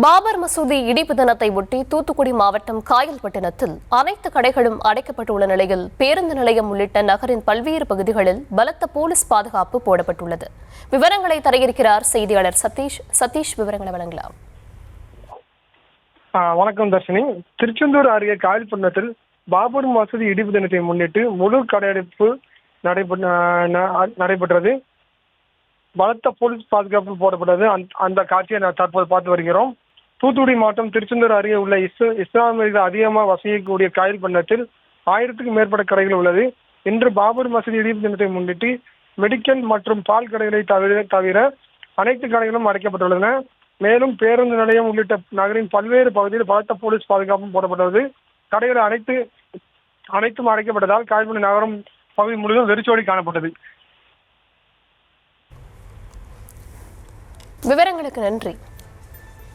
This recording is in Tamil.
பாபர் மசூதி இடிப்பு தினத்தை ஒட்டி தூத்துக்குடி மாவட்டம் காயல்பட்டினத்தில் அனைத்து கடைகளும் அடைக்கப்பட்டுள்ள நிலையில் பேருந்து நிலையம் உள்ளிட்ட நகரின் பல்வேறு பகுதிகளில் பலத்த போலீஸ் பாதுகாப்பு போடப்பட்டுள்ளது. விவரங்களை தர இருக்கிறார் செய்தியாளர் சதீஷ். விவரங்களை வழங்கலாம். வணக்கம் தர்ஷினி. திருச்செந்தூர் அருகே காயல்பட்டினத்தில் பாபர் மசூதி இடிப்பு தினத்தை முன்னிட்டு முழு கடையடைப்பு நடைபெற்றது. பலத்த போலீஸ் பாதுகாப்பு போடப்பட்டது. அந்த காட்சியை தற்போது பார்த்து வருகிறோம். தூத்துக்குடி மாவட்டம் திருச்செந்தூர் அருகே உள்ள இஸ்லாமியர்கள் அதிகமாக வசிக்கக்கூடிய காயல்பட்டினத்தில் 1000க்கும் மேற்பட்ட கடைகள் உள்ளது. இன்று பாபர் மசூதி இடிப்பு தினத்தை முன்னிட்டு மெடிக்கல் மற்றும் பால் கடைகளை தவிர அனைத்து கடைகளும் அடைக்கப்பட்டுள்ளன. மேலும் பேருந்து நிலையம் உள்ளிட்ட நகரின் பல்வேறு பகுதியில் பலத்த போலீஸ் பாதுகாப்பும் போடப்பட்டுள்ளது. கடைகள் அனைத்தும் அடைக்கப்பட்டதால் காயல்பட்டி நகரம் பகுதி முழுவதும் வெறிச்சோடி காணப்பட்டது. விவரங்களுக்கு நன்றி.